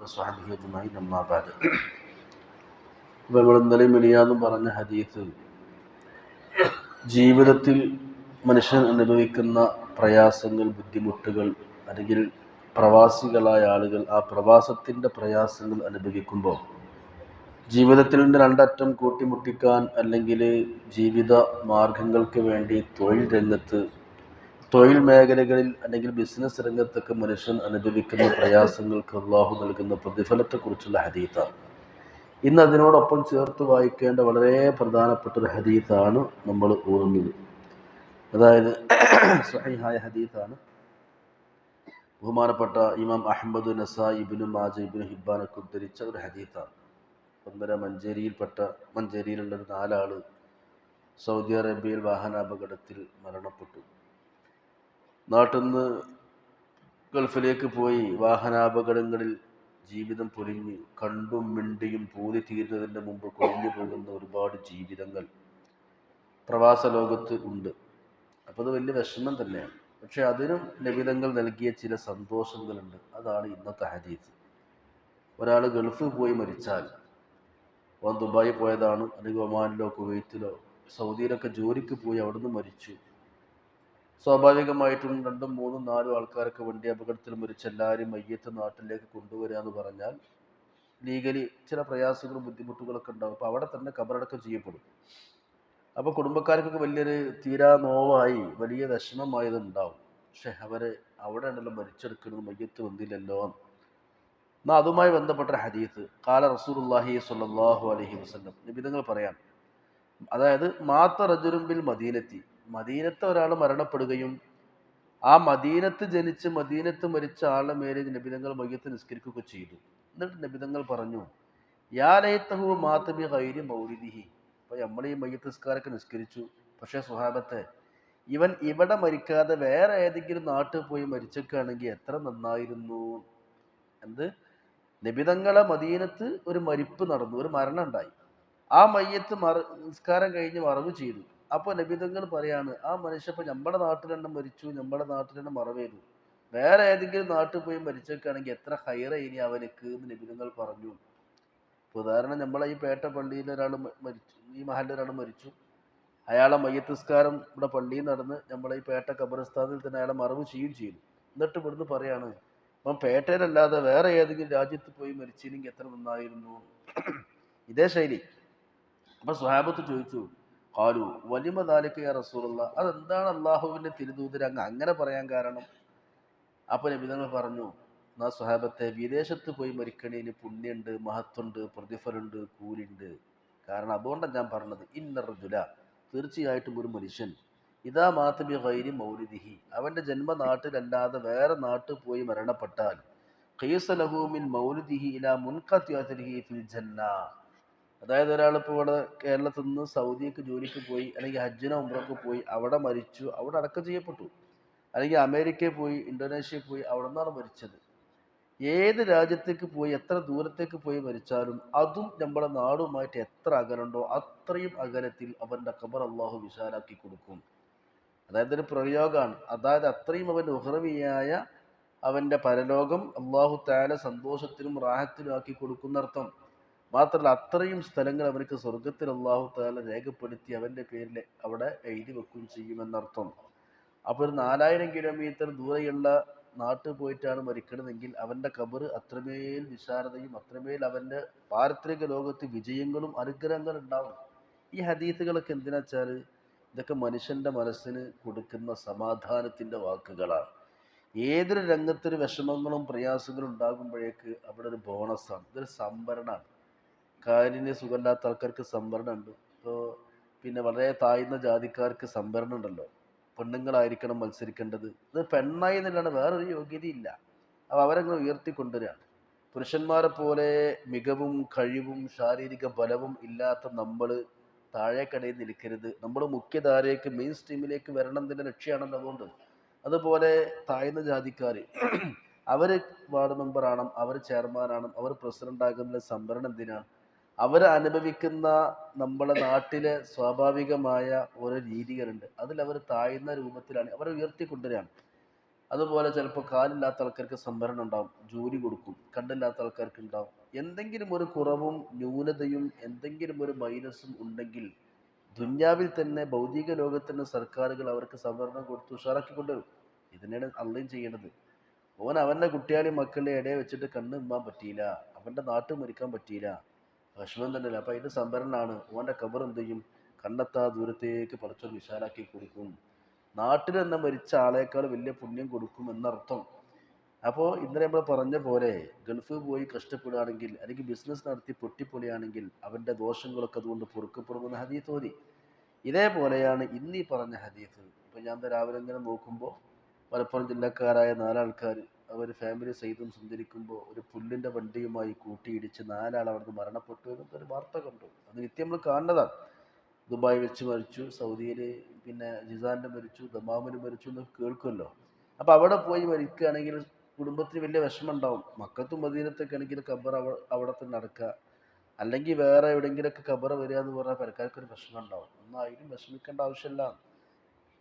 വസ്വഹ്ബിഹി അജ്മഈൻ അമ്മാ ബഅദ്. അപ്പോൾ നമ്മൾ ഇന്നലെ മിനിയാന്നും പറഞ്ഞ ഹദീസ് ജീവിതത്തിൽ മനുഷ്യൻ അനുഭവിക്കുന്ന പ്രയാസങ്ങൾ, ബുദ്ധിമുട്ടുകൾ, അല്ലെങ്കിൽ പ്രവാസികളായ ആളുകൾ ആ പ്രവാസത്തിൻ്റെ പ്രയാസങ്ങൾ അനുഭവിക്കുമ്പോൾ ജീവിതത്തിൽ നിന്ന് രണ്ടറ്റം കൂട്ടിമുട്ടിക്കാൻ, അല്ലെങ്കിൽ ജീവിത മാർഗങ്ങൾക്ക് വേണ്ടി തൊഴിൽ മേഖലകളിൽ അല്ലെങ്കിൽ ബിസിനസ് രംഗത്തൊക്കെ മനുഷ്യൻ അനുഭവിക്കുന്ന പ്രയാസങ്ങൾക്ക് അള്ളാഹു നൽകുന്ന പ്രതിഫലത്തെക്കുറിച്ചുള്ള ഹദീസാണ്. ഇന്ന് അതിനോടൊപ്പം ചേർത്ത് വായിക്കേണ്ട വളരെ പ്രധാനപ്പെട്ട ഒരു ഹദീസാണ് നമ്മൾ ഓതുന്നത്. അതായത് സ്വഹീഹായ ഹദീസാണ്. ബഹുമാനപ്പെട്ട ഇമാം അഹ്മദ്, നസായി, ഇബ്നു മാജ, ഇബ്നു ഹിബ്ബാനൊക്കെ ഉദ്ധരിച്ച ഒരു ഹദീസാണ്. മഞ്ചേരിയിലുള്ള 4 ആള് സൗദി അറേബ്യയിൽ വാഹനാപകടത്തിൽ മരണപ്പെട്ടു. നാട്ടിൽ നിന്ന് ഗൾഫിലേക്ക് പോയി വാഹനാപകടങ്ങളിൽ ജീവിതം പൊലിഞ്ഞ് കണ്ടും മിണ്ടിയും പൂതി തീരുന്നതിൻ്റെ മുമ്പ് കൊഴിഞ്ഞു പോകുന്ന ഒരുപാട് ജീവിതങ്ങൾ പ്രവാസ ലോകത്ത് ഉണ്ട്. അപ്പോൾ അത് വലിയ വിഷമം തന്നെയാണ്. പക്ഷെ അതിനും നബിതങ്ങൾ നൽകിയ ചില സന്തോഷങ്ങളുണ്ട്. അതാണ് ഇന്നത്തെ ഹദീസ്. ഒരാൾ ഗൾഫിൽ പോയി മരിച്ചാൽ, ഓൻ ദുബായി പോയതാണ്, അല്ലെങ്കിൽ ഒമാനിലോ കുവൈത്തിലോ സൗദിയിലൊക്കെ ജോലിക്ക് പോയി അവിടുന്ന് മരിച്ചു. സ്വാഭാവികമായിട്ടും 2, 3, 4 ആൾക്കാരൊക്കെ വണ്ടി അപകടത്തിൽ മരിച്ച് എല്ലാവരും മയ്യത്ത് നാട്ടിലേക്ക് കൊണ്ടുവരിക എന്ന് പറഞ്ഞാൽ ലീഗലി ചില പ്രയാസങ്ങളും ബുദ്ധിമുട്ടുകളൊക്കെ ഉണ്ടാകും. അപ്പോൾ അവിടെ തന്നെ ഖബറടക്കം ചെയ്യപ്പെടും. അപ്പോൾ കുടുംബക്കാർക്കൊക്കെ വലിയൊരു തീരാ നോവായി, വലിയ വിഷമമായതുണ്ടാവും. പക്ഷെ അവിടെ ഉണ്ടല്ലോ മരിച്ചെടുക്കുന്നത്, മയ്യത്ത് വന്നില്ലല്ലോ. എന്നാൽ അതുമായി ബന്ധപ്പെട്ട ഹദീസ് ഖാല റസൂലുള്ളാഹി സ്വല്ലല്ലാഹു അലൈഹി വസല്ലം, നബിതങ്ങൾ പറയാം, അതായത് മാത്ത റജുലുൻ ബിൽ മദീനത്തി, മദീനത്ത് ഒരാൾ മരണപ്പെടുകയും ആ മദീനത്ത് ജനിച്ച് മദീനത്ത് മരിച്ച ആളുടെ മേലെ നബിതങ്ങൾ മയ്യത്ത് നിസ്കരിക്കുകയൊക്കെ ചെയ്തു. എന്നിട്ട് നബിതങ്ങൾ പറഞ്ഞു, യാ ലൈതഹു മാത ബി ഗൈരി മൗലിദിഹി. അപ്പോൾ നമ്മൾ ഈ മയ്യത്ത് നിസ്കാരമൊക്കെ നിസ്കരിച്ചു, പക്ഷേ സ്വഹാബത്തെ ഇവൻ ഇവിടെ മരിക്കാതെ വേറെ ഏതെങ്കിലും നാട്ടിൽ പോയി മരിച്ചൊക്കെയാണെങ്കിൽ എത്ര നന്നായിരുന്നു. നബിതങ്ങളെ മദീനത്ത് ഒരു മരിപ്പ് നടന്നു, ഒരു മരണം ഉണ്ടായി. ആ മയ്യത്ത് നിസ്കാരം കഴിഞ്ഞ് മറവ് ചെയ്തു. അപ്പോൾ നബിതങ്ങൾ പറയാണ്, ആ മനുഷ്യ ഇപ്പം നമ്മുടെ നാട്ടിൽ തന്നെ മരിച്ചു, നമ്മുടെ നാട്ടിൽ തന്നെ മറവേതു, വേറെ ഏതെങ്കിലും നാട്ടിൽ പോയി മരിച്ചൊക്കെയാണെങ്കിൽ എത്ര ഹൈറ ഇനി അവനക്ക് എന്ന് നബിതങ്ങൾ പറഞ്ഞു. ഉദാഹരണം, നമ്മളെ ഈ പേട്ട പള്ളിയിൽ ഒരാൾ മരിച്ചു, ഈ മഹലിൽ ഒരാൾ മരിച്ചു, അയാളെ മയ്യത്ത് നിസ്കാരം ഇവിടെ പള്ളിയിൽ നടന്ന് നമ്മളെ ഈ പേട്ട ഖബർസ്ഥാനിൽ തന്നെ അയാളെ മറവ് ചെയ്യുകയും ചെയ്തു. എന്നിട്ട് ഇവിടുന്ന് പറയാണ്, അപ്പം പേട്ടയിലല്ലാതെ വേറെ ഏതെങ്കിലും രാജ്യത്ത് പോയി മരിച്ചില്ലെങ്കിൽ എത്ര നന്നായിരുന്നു. ഇതേ ശൈലി. അപ്പം സ്വഹാബത്ത് ചോദിച്ചു, ഖാലു വലിമ ദാലിക യാ റസൂലല്ലാഹ്, അതെന്താണ് അള്ളാഹുവിൻ്റെ തിരുദൂതർ അങ്ങനെ പറയാൻ കാരണം? അപ്പോൾ നബിതങ്ങൾ പറഞ്ഞു, എന്നാ സ്വഹാബത്തെ, വിദേശത്ത് പോയി മരിക്കണേന് പുണ്യമുണ്ട്, മഹത്വമുണ്ട്, പ്രതിഫലമുണ്ട്, കൂലിണ്ട്. കാരണം അതുകൊണ്ടാണ് ഞാൻ പറഞ്ഞത്, ഇന്ന റജുല, തീർച്ചയായിട്ടും ഒരു മനുഷ്യൻ ഇദാ മാത ബി ഗൈരി മൗലിദിഹി, അവൻ്റെ ജന്മനാട്ടിലല്ലാതെ വേറെ നാട്ടിൽ പോയി മരണപ്പെട്ടാൽ ഖീസ ലഹു മിൻ മൗലിദിഹി ഇലാ മുൻഖതിഅതിഹി ഫിൽ ജന്ന. അതായത് ഒരാളിപ്പോൾ ഇവിടെ കേരളത്തിൽ നിന്ന് സൗദിക്ക് ജോലിക്ക് പോയി, അല്ലെങ്കിൽ ഹജ്ജിനോ ഉംറയ്ക്ക് പോയി, അവിടെ മരിച്ചു, അവിടെ അടക്കം ചെയ്യപ്പെട്ടു, അല്ലെങ്കിൽ അമേരിക്കയിൽ പോയി, ഇന്തോനേഷ്യയിൽ പോയി, അവിടെ നിന്നാണ് മരിച്ചത്. ഏത് രാജ്യത്തേക്ക് പോയി, എത്ര ദൂരത്തേക്ക് പോയി മരിച്ചാലും അതും നമ്മുടെ നാടുമായിട്ട് എത്ര അകലുണ്ടോ അത്രയും അകലത്തിൽ അവൻ്റെ ഖബർ അള്ളാഹു വിശാലാക്കി കൊടുക്കും. അതായത് ഒരു പ്രയോഗമാണ്. അതായത് അത്രയും അവൻ്റെ ഉഹ്റവിയായ അവൻ്റെ പരലോകം അള്ളാഹു തആല സന്തോഷത്തിനും റാഹത്തിനും ആക്കി കൊടുക്കുന്നർത്ഥം. മാത്രമല്ല അത്രയും സ്ഥലങ്ങൾ അവർക്ക് സ്വർഗത്തിൽ അള്ളാഹു തആല രേഖപ്പെടുത്തി അവൻ്റെ പേരിൽ അവിടെ എഴുതി വെക്കുകയും ചെയ്യുമെന്നർത്ഥം. അപ്പോൾ ഒരു 4000 കിലോമീറ്റർ ദൂരെയുള്ള നാട്ടിൽ പോയിട്ടാണ് മരിക്കണമെങ്കിൽ അവൻ്റെ ഖബർ അത്രമേൽ വിശാലതയും അത്രമേൽ അവൻ്റെ പാരത്രിക ലോകത്ത് വിജയങ്ങളും അനുഗ്രഹങ്ങളും ഉണ്ടാവും. ഈ ഹദീസുകളൊക്കെ എന്തിനാ വെച്ചാൽ ഇതൊക്കെ മനുഷ്യൻ്റെ മനസ്സിന് കൊടുക്കുന്ന സമാധാനത്തിൻ്റെ വാക്കുകളാണ്. ഏതൊരു രംഗത്തൊരു വിഷമങ്ങളും പ്രയാസങ്ങളും ഉണ്ടാകുമ്പോഴേക്ക് അവിടെ ഒരു ബോണസാണ്, ഇതൊരു സംഭരണമാണ്. കാലിന് സുഖമില്ലാത്ത ആൾക്കാർക്ക് സംവരണം ഉണ്ട്. ഇപ്പോൾ പിന്നെ വളരെ താഴ്ന്ന ജാതിക്കാർക്ക് സംവരണം ഉണ്ടല്ലോ. പെണ്ണുങ്ങളായിരിക്കണം മത്സരിക്കേണ്ടത്. ഇത് പെണ്ണായി എന്നല്ലാണ്, വേറൊരു യോഗ്യതയില്ല. അപ്പോൾ അവരങ്ങനെ ഉയർത്തിക്കൊണ്ടുവരികയാണ്. പുരുഷന്മാരെ പോലെ മികവും കഴിവും ശാരീരിക ബലവും ഇല്ലാത്ത നമ്മൾ താഴേക്കടയിൽ നിൽക്കരുത്. നമ്മൾ മുഖ്യധാരയിലേക്ക്, മെയിൻ സ്ട്രീമിലേക്ക് വരണം എന്നതിൻ്റെ ലക്ഷ്യമാണല്ലോ. അതുകൊണ്ട് അതുപോലെ താഴ്ന്ന ജാതിക്കാർ അവർ വാർഡ് മെമ്പറാണ്, അവർ ചെയർമാനാണ്, അവർ പ്രസിഡന്റ് ആകുന്ന സംവരണം എന്തിനാണ്? അവർ അനുഭവിക്കുന്ന നമ്മുടെ നാട്ടിലെ സ്വാഭാവികമായ ഓരോ രീതികളുണ്ട്, അതിൽ അവർ താഴ്ന്ന രൂപത്തിലാണ് അവരെ ഉയർത്തിക്കൊണ്ടുവരികയാണ്. അതുപോലെ ചിലപ്പോൾ കാലില്ലാത്ത ആൾക്കാർക്ക് സംവരണം ഉണ്ടാവും, ജോലി കൊടുക്കും. കണ്ണില്ലാത്ത ആൾക്കാർക്ക് ഉണ്ടാവും. എന്തെങ്കിലും ഒരു കുറവും ന്യൂനതയും എന്തെങ്കിലും ഒരു മൈനസും ഉണ്ടെങ്കിൽ ദുന്യാവിൽ തന്നെ ഭൗതിക ലോകത്തിന് സർക്കാരുകൾ അവർക്ക് സംവരണം കൊടുത്ത് ഉഷാറാക്കി കൊണ്ടുവരും. ഇതിനാണ് അള്ളയും ചെയ്യണത്. ഓൻ അവൻ്റെ കുട്ടിയാളി മക്കളുടെ ഇടയെ വെച്ചിട്ട് കണ്ണ് ഉമ്മാൻ പറ്റിയില്ല, അവൻ്റെ നാട്ടിൽ മരിക്കാൻ പറ്റിയില്ല, വിഷമം തന്നെയല്ല. അപ്പം അതിൻ്റെ സംവരണമാണ്. ഓൻ്റെ ഖബർ എന്ത് ചെയ്യും? കണ്ണെത്താ ദൂരത്തേക്ക് പടച്ചോൻ വിശാലാക്കി കൊടുക്കും. നാട്ടിൽ തന്നെ മരിച്ച ആളേക്കാൾ വലിയ പുണ്യം കൊടുക്കും എന്നർത്ഥം. അപ്പോൾ ഇന്നലെ നമ്മൾ പറഞ്ഞ പോലെ ഗൾഫിൽ പോയി കഷ്ടപ്പെടുകയാണെങ്കിൽ അല്ലെങ്കിൽ ബിസിനസ് നടത്തി പൊട്ടിപ്പൊളിയാണെങ്കിൽ അവൻ്റെ ദോഷങ്ങളൊക്കെ അതുകൊണ്ട് പൊറുക്കപ്പെടുമെന്ന് ഹദീസ് ഓതി. ഇതേപോലെയാണ് ഇന്നീ പറഞ്ഞ ഹദീസ്. ഇപ്പം ഞാൻ രാവിലെ ഇങ്ങനെ നോക്കുമ്പോൾ മലപ്പുറം ജില്ലക്കാരായ 4 ആൾക്കാർ അവർ ഫാമിലി സഹിതം സഞ്ചരിക്കുമ്പോൾ ഒരു പുല്ലിൻ്റെ വണ്ടിയുമായി കൂട്ടിയിടിച്ച് 4 ആൾ അവിടുന്ന് മരണപ്പെട്ടു എന്നൊരു വാർത്ത കണ്ടു. അത് നിത്യം നമ്മൾ കാണുന്നതാണ്. ദുബായ് വെച്ച് മരിച്ചു, സൗദിയിൽ പിന്നെ ജിസാനിൽ മരിച്ചു, ദമാമിൽ മരിച്ചു എന്നൊക്കെ കേൾക്കുമല്ലോ. അപ്പോൾ അവിടെ പോയി മരിക്കുകയാണെങ്കിൽ കുടുംബത്തിന് വലിയ വിഷമം ഉണ്ടാവും. മക്കത്തും മദീനത്തൊക്കെ ആണെങ്കിൽ ഖബർ അവിടെ തന്നെ നടക്കുക, അല്ലെങ്കിൽ വേറെ എവിടെയെങ്കിലുമൊക്കെ ഖബർ വരിക എന്ന് പറഞ്ഞാൽ പെരക്കാർക്കൊരു വിഷമം ഉണ്ടാവും. ഒന്നും അതിനും വിഷമിക്കേണ്ട ആവശ്യമില്ല.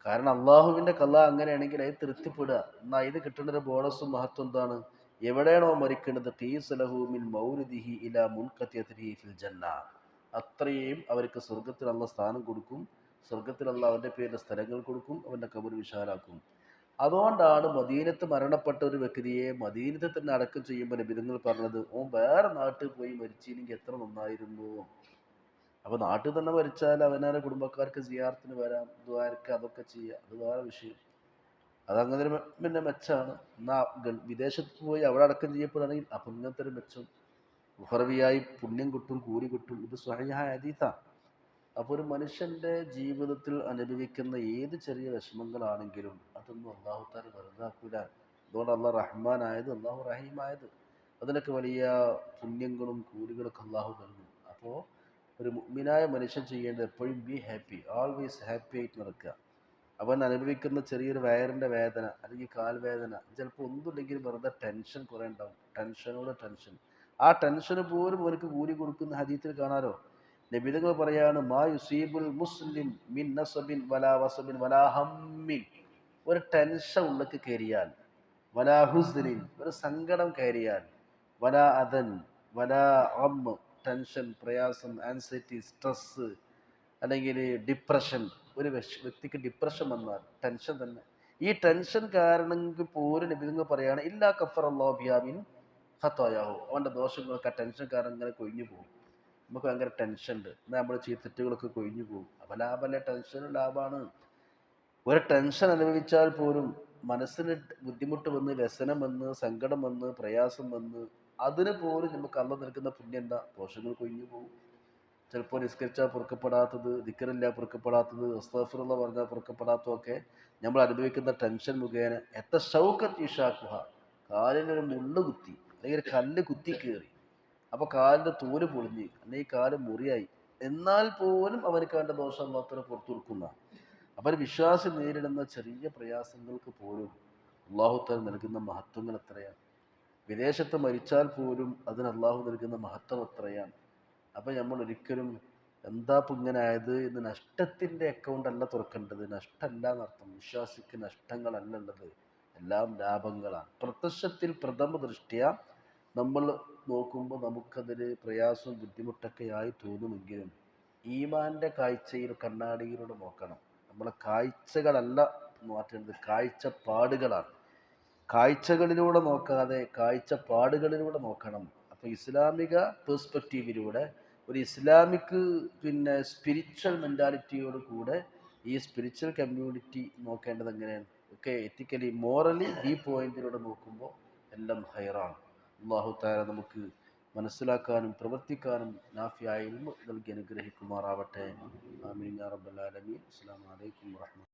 കാരണം അള്ളാഹുവിൻ്റെ കല അങ്ങനെയാണെങ്കിൽ അത് തൃപ്തിപ്പെടുക. എന്നാൽ ഇത് കിട്ടുന്ന ഒരു ബോണസും മഹത്വം എന്താണ്? എവിടെയാണോ മരിക്കുന്നത് ഖീസലഹൂമിൻ മൗരിദിഹി ഇലാ മുൻഖതിയതിഹി ഫിൽ ജന്ന, അത്രയും അവർക്ക് സ്വർഗത്തിൽ അള്ള സ്ഥാനം കൊടുക്കും. സ്വർഗത്തിൽ അള്ള അവൻ്റെ പേരിൽ സ്ഥലങ്ങൾ കൊടുക്കും, അവൻ്റെ ഖബർ വിശാലാക്കും. അതുകൊണ്ടാണ് മദീനത്ത് മരണപ്പെട്ട ഒരു വ്യക്തിയെ മദീനത്ത് തന്നെ അടക്കം ചെയ്യുമ്പോൾ നബിതങ്ങൾ പറഞ്ഞത് ഓൻ വേറെ നാട്ടിൽ പോയി മരിച്ചില്ലെങ്കിൽ എത്ര നന്നായിരുന്നു. അപ്പോൾ നാട്ടിൽ തന്നെ മരിച്ചാൽ അവനാരെ കുടുംബക്കാർക്ക് സിയാറത്തിന് വരാം, ദ്വാരക്ക് അതൊക്കെ ചെയ്യാം, അത് വേറെ വിഷയം. അതങ്ങനെ പിന്നെ മെച്ചാണ്. എന്നാൽ വിദേശത്ത് പോയി അവിടെ അടക്കം ചെയ്യപ്പെടുകയാണെങ്കിൽ അപ്പം ഇങ്ങനത്തെ ഒരു മെച്ചം ഉഹർവിയായി പുണ്യം കിട്ടും, കൂലി കിട്ടും. ഇത് സ്വഹീഹായ ഹദീസാണ്. അപ്പോൾ ഒരു മനുഷ്യൻ്റെ ജീവിതത്തിൽ അനുഭവിക്കുന്ന ഏത് ചെറിയ വിഷമങ്ങളാണെങ്കിലും അതൊന്നും അള്ളാഹു താല വെറുതാക്കൂല. അതുകൊണ്ട് അള്ളാഹ് റഹ്മാനായത്, അള്ളാഹു റഹീമായത്, അതിനൊക്കെ വലിയ പുണ്യങ്ങളും കൂലികളൊക്കെ അള്ളാഹു നൽകും. അപ്പോൾ ഒരു മുഅ്മിനായ മനുഷ്യൻ ചെയ്യേണ്ടത് എപ്പോഴും ബി ഹാപ്പി, ഓൾവേസ് ഹാപ്പി ആയിട്ട് നടക്കുക. അവൻ അനുഭവിക്കുന്ന ചെറിയൊരു വയറിൻ്റെ വേദന അല്ലെങ്കിൽ കാൽ വേദന, ചിലപ്പോൾ ഒന്നുമില്ലെങ്കിൽ വെറുതെ ടെൻഷൻ കുറേ ഉണ്ടാവും. ടെൻഷനോട് ടെൻഷൻ. ആ ടെൻഷന് പോലും അവർക്ക് കൂലി കൊടുക്കുന്ന ഹദീത്തിൽ കാണാലോ. നബിതങ്ങൾ പറയാണ് മാ യുസീബുൽ മുസ്ലിം മിൻ നസബിൻ വലാ വസബിൻ വലാ ഹമ്മിൻ. ഒരു ടെൻഷൻ ഉള്ളിലേക്ക് കയറിയാൽ, വലാ ഹുസ്നിൻ ഒരു സങ്കടം കയറിയാൽ, വലാ അദൻ വലാ അമ്മ ടെൻഷൻ, പ്രയാസം, ആൻസൈറ്റി, സ്ട്രെസ് അല്ലെങ്കിൽ ഡിപ്രഷൻ. ഒരു വ്യക്തിക്ക് ഡിപ്രഷൻ വന്നാൽ ടെൻഷൻ തന്നെ. ഈ ടെൻഷൻ കാരണമെങ്കിൽ പോലും നബിതങ്ങൾ പറയാണ് ഇല്ലാ കഫർ അല്ലാഹു ബിഹാ മിൻ ഖതായാഹു, അവൻ്റെ ദോഷങ്ങളൊക്കെ ആ ടെൻഷൻ കാരണം ഇങ്ങനെ കൊഴിഞ്ഞു പോകും. നമുക്ക് ഭയങ്കര ടെൻഷൻ ഉണ്ട്, എന്നാൽ നമ്മൾ ചെയ്ത തെറ്റുകളൊക്കെ കൊഴിഞ്ഞു പോകും. അപ്പം ലാഭമല്ലേ? ടെൻഷനും ലാഭമാണ്. ഒരു ടെൻഷൻ അനുഭവിച്ചാൽ പോലും മനസ്സിന് ബുദ്ധിമുട്ട് വന്ന്, വ്യസനം വന്ന്, സങ്കടം വന്ന്, പ്രയാസം വന്ന്, അതിന് പോലും നമുക്ക് അള്ള നൽകുന്ന പുണ്യം എന്താ? ദോഷങ്ങൾ കൊഴിഞ്ഞു പോകും. ചിലപ്പോൾ നിസ്കരിച്ചാൽ പൊറുക്കപ്പെടാത്തത്, ദിക്റില്ല പൊറുക്കപ്പെടാത്തത്, അസ്തഗ്ഫിറുല്ലാഹ് പറഞ്ഞാൽ പൊറുക്കപ്പെടാത്തതൊക്കെ നമ്മൾ അനുഭവിക്കുന്ന ടെൻഷൻ മുഖേന. എത്ര ഷൗക്കത്ത് ഇഷാഖുഹ, കാലിനൊരു മുള്ളു കുത്തി അല്ലെങ്കിൽ ഒരു കല്ല് കുത്തി കയറി, അപ്പോൾ കാലിൻ്റെ തോല് പൊളിഞ്ഞ് അല്ലെങ്കിൽ കാല് മുറിയായി, എന്നാൽ പോലും അവർക്ക് അവൻ്റെ ദോഷം മാത്രം പുറത്തു കൊടുക്കുന്ന. അപ്പോൾ വിശ്വാസി നേരിടുന്ന ചെറിയ പ്രയാസങ്ങൾക്ക് പോലും അള്ളാഹു തആല നൽകുന്ന മഹത്വങ്ങൾ എത്രയാണ്. വിദേശത്ത് മരിച്ചാൽ പോലും അതിന് അള്ളാഹു നൽകുന്ന മഹത്വം എത്രയാണ്. അപ്പം നമ്മൾ ഒരിക്കലും എന്താ ഇപ്പം ഇങ്ങനെ ആയത് എന്ന് നഷ്ടത്തിൻ്റെ അക്കൗണ്ട് അല്ല തുറക്കേണ്ടത്. നഷ്ടമല്ല എന്നർത്ഥം. വിശ്വാസിക്ക് നഷ്ടങ്ങളല്ല ഉള്ളത്, എല്ലാം ലാഭങ്ങളാണ്. പ്രത്യക്ഷത്തിൽ പ്രഥമ ദൃഷ്ട്യ നമ്മൾ നോക്കുമ്പോൾ നമുക്കതിൽ പ്രയാസവും ബുദ്ധിമുട്ടൊക്കെ ആയി തോന്നുമെങ്കിലും ഈമാൻ്റെ കാഴ്ചയിൽ കണ്ണാടിയിലൂടെ നോക്കണം. നമ്മളെ കാഴ്ചകളല്ല മാറ്റേണ്ടത്, കാഴ്ചപ്പാടുകളാണ്. കാഴ്ചകളിലൂടെ നോക്കാതെ കാഴ്ചപ്പാടുകളിലൂടെ നോക്കണം. അപ്പോൾ ഇസ്ലാമിക പേഴ്സ്പെക്റ്റീവിലൂടെ ഒരു ഇസ്ലാമിക് പിന്നെ സ്പിരിച്വൽ മെൻറ്റാലിറ്റിയോട് കൂടെ ഈ സ്പിരിച്വൽ കമ്മ്യൂണിറ്റി നോക്കേണ്ടത് എങ്ങനെയാണ്? ഒക്കെ എത്തിക്കലി മോറലി ഈ പോയിന്റിലൂടെ നോക്കുമ്പോൾ എല്ലാം ഹൈറാണ്. അല്ലാഹു തആല നമുക്ക് മനസ്സിലാക്കാനും പ്രവർത്തിക്കാനും നാഫിയായ ഇൽമ് നൽകി അനുഗ്രഹിക്കുമാറാവട്ടെ. ആമീൻ യാ റബ്ബൽ ആലമീൻ. അസ്സലാമു അലൈക്കും വറഹ്മത്തുള്ളാഹി